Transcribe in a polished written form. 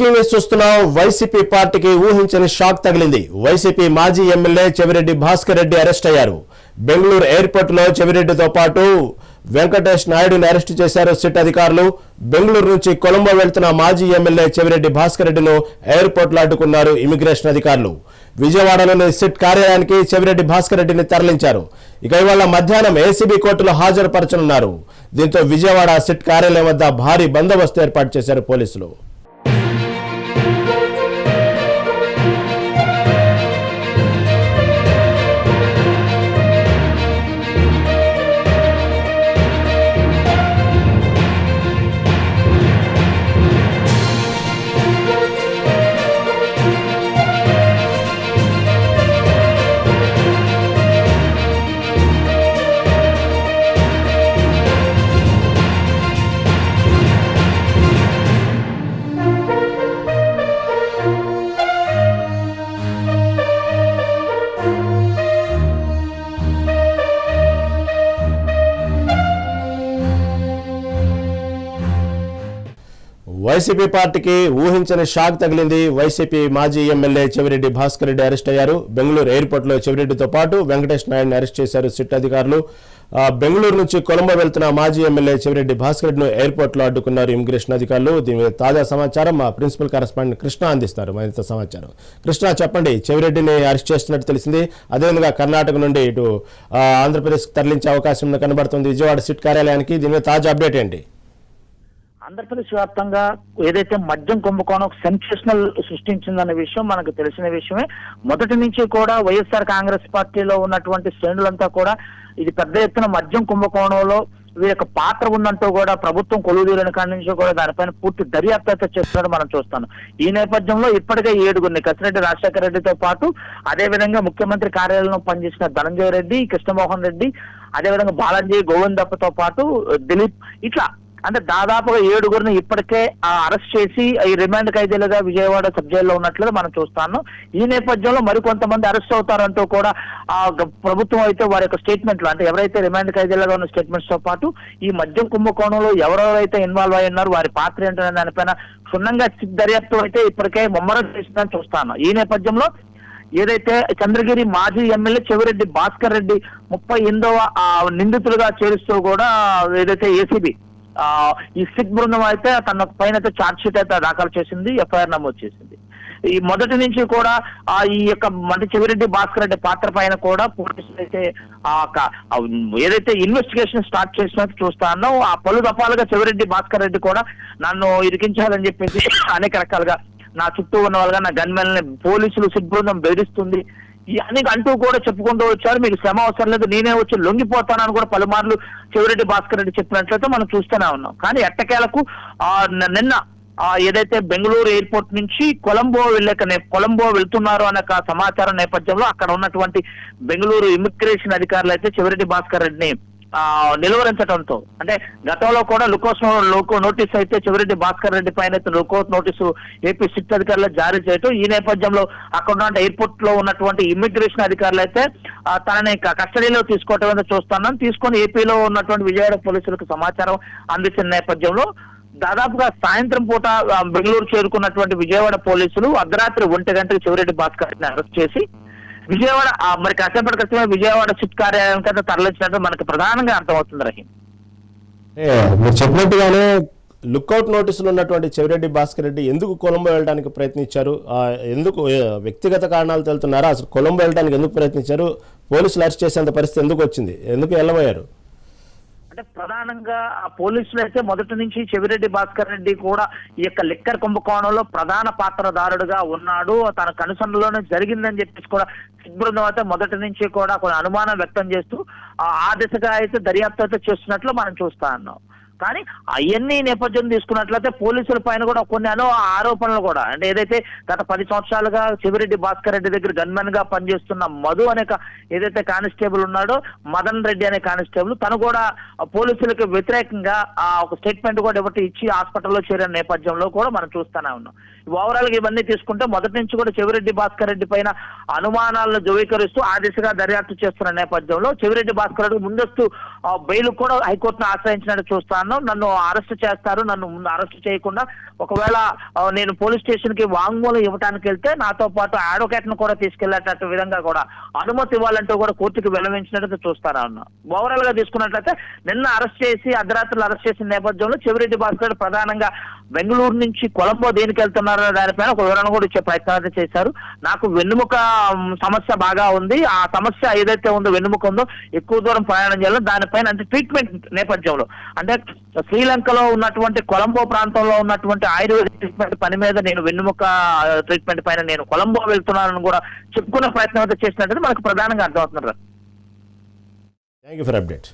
Breaking news చూస్తున్నాం. YCP పార్టీకి ఊహించని షాక్ తగిలింది. వైసీపీ మాజీ ఎమ్మెల్యే చెవిరెడ్డి భాస్కర్ రెడ్డి అరెస్ట్ అయ్యారు. బెంగళూరు ఎయిర్పోర్ట్ లో చెవిరెడ్డితో పాటు వెంకటేష్ నాయుడుని అరెస్ట్ చేశారు సిట్ అధికారులు. బెంగళూరు నుంచి కొలంబో వెళ్తున్న మాజీ ఎమ్మెల్యే చెవిరెడ్డి భాస్కర్ రెడ్డిను ఎయిర్పోర్ట్ లో అడ్డుకున్నారు ఇమిగ్రేషన్ అధికారులు. విజయవాడలోని సిట్ కార్యాలయానికి చెవిరెడ్డి భాస్కర్ రెడ్డిని తరలించారు. ఇక ఇవాళ మధ్యాహ్నం ఏసీబీ కోర్టులో హాజరుపరచనున్నారు. దీంతో విజయవాడ సిట్ కార్యాలయం వద్ద భారీ బందోబస్తు ఏర్పాటు చేశారు పోలీసులు. వైసీపీ పార్టీకి ఊహించని షాక్ తగిలింది. వైసీపీ మాజీ ఎమ్మెల్యే చెవిరెడ్డి భాస్కర్ రెడ్డి అరెస్ట్ అయ్యారు. బెంగళూరు ఎయిర్పోర్ట్ లో చెవిరెడ్డితో పాటు వెంకటేష్ నాయుడుని అరెస్ట్ చేశారు సిట్ అధికారులు. బెంగళూరు నుంచి కొలంబో వెళ్తున్న మాజీ ఎమ్మెల్యే చెవిరెడ్డి భాస్కర్ రెడ్డిను ఎయిర్పోర్ట్ లో అడ్డుకున్నారు ఇమిగ్రేషన్ అధికారులు. దీని మీద తాజా సమాచారం మా ప్రిన్సిపల్ కరెస్పాండెంట్ కృష్ణ అందిస్తారు. మరింత సమాచారం కృష్ణ చెప్పండి. చెవిరెడ్డిని అరెస్ట్ చేస్తున్నట్టు తెలిసింది. అదేవిధంగా కర్ణాటక నుండి ఇటు ఆంధ్రప్రదేశ్ తరలించే అవకాశం కనబడుతుంది విజయవాడ సిట్ కార్యాలయానికి. దీని మీద తాజా అప్డేట్ ఏంటి? ఆంధ్రప్రదేశ్ వ్యాప్తంగా ఏదైతే మద్యం కుంభకోణం సెన్సేషనల్ సృష్టించిందనే విషయం మనకు తెలిసిన విషయమే. మొదటి నుంచి కూడా వైఎస్ఆర్ కాంగ్రెస్ పార్టీలో ఉన్నటువంటి శ్రేణులంతా కూడా ఇది పెద్ద ఎత్తున మద్యం కుంభకోణంలో వీరి యొక్క పాత్ర ఉందంటూ కూడా ప్రభుత్వం కొలువుదీరిన కాడి నుంచి కూడా దానిపైన పూర్తి దర్యాప్తు చేస్తున్నట్టు మనం చూస్తాను. ఈ నేపథ్యంలో ఇప్పటికే 7 కసిరెడ్డి రాజశేఖర రెడ్డితో పాటు అదేవిధంగా ముఖ్యమంత్రి కార్యాలయంలో పనిచేసిన ధనంజయ రెడ్డి, కృష్ణమోహన్ రెడ్డి, అదేవిధంగా బాలాజీ గోవిందప్పతో పాటు దిలీప్, ఇట్లా అంటే దాదాపుగా 7 ఇప్పటికే అరెస్ట్ చేసి ఈ రిమాండ్ ఖైదీలుగా విజయవాడ సబ్ జైల్లో ఉన్నట్లుగా మనం చూస్తాను. ఈ నేపథ్యంలో మరికొంతమంది అరెస్ట్ అవుతారంటూ కూడా ప్రభుత్వం అయితే వారి యొక్క స్టేట్మెంట్లు, అంటే ఎవరైతే రిమాండ్ ఖైదీలుగా ఉన్న స్టేట్మెంట్స్ తో పాటు ఈ మద్యం కుంభకోణంలో ఎవరెవరైతే ఇన్వాల్వ్ అయి ఉన్నారు వారి పాత్ర ఏంటనే దానిపైన క్షుణ్ణంగా దర్యాప్తు అయితే ఇప్పటికే ముమ్మరం చేసిందని చూస్తాను. ఈ నేపథ్యంలో ఏదైతే చంద్రగిరి మాజీ ఎమ్మెల్యే చెవిరెడ్డి భాస్కర్ రెడ్డి 38వ నిందితులుగా చేరుస్తూ కూడా ఏదైతే ఏసీబీ ఈ సిట్ బృందం అయితే తన పైన అయితే ఛార్జ్ షీట్ అయితే దాఖలు చేసింది, ఎఫ్ఐఆర్ నమోదు చేసింది. ఈ మొదటి నుంచి కూడా ఈ యొక్క చెవిరెడ్డి భాస్కర్ రెడ్డి పాత్ర పైన కూడా పోలీసులు అయితే ఏదైతే ఇన్వెస్టిగేషన్ స్టార్ట్ చేసినట్టు చూస్తానో పలు దఫాలుగా చెవిరెడ్డి భాస్కర్ రెడ్డి కూడా నన్ను ఇరికించాలని చెప్పేసి అనేక రకాలుగా నా చుట్టూ ఉన్న వాళ్ళగా నా గన్మెన్ పోలీసులు సిట్ బృందం బెదిరిస్తుంది అని అంటూ కూడా చెప్పుకుంటూ వచ్చారు. మీకు శ్రమ అవసరం లేదు, నేనే వచ్చి లొంగిపోతానని కూడా పలుమార్లు చెవిరెడ్డి భాస్కర్ రెడ్డి చెప్పినట్లయితే మనం చూస్తూనే ఉన్నాం. కానీ ఎట్టకేలకు నిన్న ఏదైతే బెంగళూరు ఎయిర్పోర్ట్ నుంచి కొలంబో వెళ్తున్నారు అనే సమాచారం నేపథ్యంలో అక్కడ ఉన్నటువంటి బెంగళూరు ఇమిగ్రేషన్ అధికారులు అయితే చెవిరెడ్డి భాస్కర్ రెడ్డిని నిలువరించడంతో, అంటే గతంలో కూడా లుకౌట్ నోటీస్ అయితే చెవిరెడ్డి భాస్కర్ రెడ్డి పైన లుకౌట్ నోటీసు ఏపీ సిట్ అధికారులు జారీ చేయటం, ఈ నేపథ్యంలో అక్కడ ఉన్న ఎయిర్పోర్ట్ లో ఉన్నటువంటి ఇమిగ్రేషన్ అధికారులు అయితే తనని కస్టడీలో తీసుకోవటం చూస్తున్నాం. తీసుకొని ఏపీలో ఉన్నటువంటి విజయవాడ పోలీసులకు సమాచారం అందించిన నేపథ్యంలో దాదాపుగా సాయంత్రం పూట బెంగళూరు చేరుకున్నటువంటి విజయవాడ పోలీసులు అర్ధరాత్రి 1 గంటకు చెవిరెడ్డి భాస్కర్ రెడ్డిని అరెస్ట్ చేసి విజయవాడ మరి కాసేపటి క్రితమే విజయవాడ సిట్ కార్యాలయానికి అయితే తరలించినట్టు మనకు ప్రధానంగా అర్థమవుతుంది. రహీం, మీరు చెప్పినట్టుగానే లుక్అవుట్ నోటీసులు ఉన్నటువంటి చెవిరెడ్డి భాస్కర్ రెడ్డి ఎందుకు కొలంబో వెళ్ళడానికి ప్రయత్నించారు? ఎందుకు వ్యక్తిగత కారణాలు తెలుతున్నారా? అసలు కొలంబో వెళ్ళడానికి ఎందుకు ప్రయత్నించారు? పోలీసులు అరెస్ట్ చేసేంత పరిస్థితి ఎందుకు వచ్చింది? ఎందుకు వెళ్ళబోయారు? అంటే ప్రధానంగా పోలీసులు అయితే మొదటి నుంచి చెవిరెడ్డి భాస్కర్ రెడ్డి కూడా ఈ యొక్క లిక్కర్ కుంభకోణంలో ప్రధాన పాత్రదారుడుగా ఉన్నాడు, తన కనుసన్నలోనే జరిగిందని చెప్పేసి కూడా సిట్ బృందం అయితే మొదటి నుంచి కూడా కొన్ని అనుమానం వ్యక్తం చేస్తూ ఆ దిశగా అయితే దర్యాప్తు అయితే చేస్తున్నట్లు మనం చూస్తా ఉన్నాం. కానీ అవన్నీ నేపథ్యం తీసుకున్నట్లయితే పోలీసుల పైన కూడా కొన్ని ఆరోపణలు కూడా, అంటే ఏదైతే గత 10 సంవత్సరాలుగా చెవిరెడ్డి భాస్కర్ రెడ్డి దగ్గర గన్మెన్ గా పనిచేస్తున్న మధు అనే ఏదైతే కానిస్టేబుల్ ఉన్నాడో, మదన్ రెడ్డి అనే కానిస్టేబుల్, తను కూడా పోలీసులకు వ్యతిరేకంగా ఒక స్టేట్మెంట్ కూడా ఇచ్చి హాస్పిటల్లో చేరిన నేపథ్యంలో కూడా మనం చూస్తూనే ఉన్నాం. ఓవరాల్ గా ఇవన్నీ తీసుకుంటే మొదటి నుంచి కూడా చెవిరెడ్డి భాస్కర్ రెడ్డి పైన అనుమానాలను ధృవీకరిస్తూ ఆ దిశగా దర్యాప్తు చేస్తున్న నేపథ్యంలో చెవిరెడ్డి భాస్కర్ రెడ్డి ముందస్తు బెయిల్ కూడా హైకోర్టును ఆశ్రయించినట్టు చూస్తాను. వెళ్తున్నాను, నన్ను అరెస్ట్ చేస్తారు, నన్ను ముందు అరెస్ట్ చేయకుండా ఒకవేళ నేను పోలీస్ స్టేషన్ కి వాంగ్మూలం ఇవ్వడానికి వెళ్తే నాతో పాటు అడ్వకేట్ ను కూడా తీసుకెళ్లేటట్టు విధంగా కూడా అనుమతి ఇవ్వాలంటూ కూడా కోర్టుకు విన్నవించినట్టు చూస్తారన్న. ఓవరాల్ గా తీసుకున్నట్లయితే నిన్న అరెస్ట్ చేసి అర్ధరాత్రులు అరెస్ట్ చేసిన నేపథ్యంలో చెవిరెడ్డి భాస్కర్ ప్రధానంగా బెంగళూరు నుంచి కొలంబో దేనికి వెళ్తున్నారో దానిపైన ఒక వివరణ కూడా ఇచ్చే ప్రయత్నం అయితే చేశారు. నాకు వెన్నుముక సమస్య బాగా ఉంది, ఆ సమస్య ఏదైతే ఉందో వెన్నుముక ఉందో ఎక్కువ దూరం ప్రయాణం చేయాలి, దానిపైన అంటే ట్రీట్మెంట్ నేపథ్యంలో అంటే శ్రీలంకలో ఉన్నటువంటి కొలంబో ప్రాంతంలో ఉన్నటువంటి ఆయుర్వేద ట్రీట్మెంట్ పని మీద నేను వెన్నుముక ట్రీట్మెంట్ పైన నేను కొలంబో వెళ్తున్నానని కూడా చెప్పుకునే ప్రయత్నం అయితే చేసినట్టు మనకు ప్రధానంగా అర్థమవుతున్నారు. Thank you for update.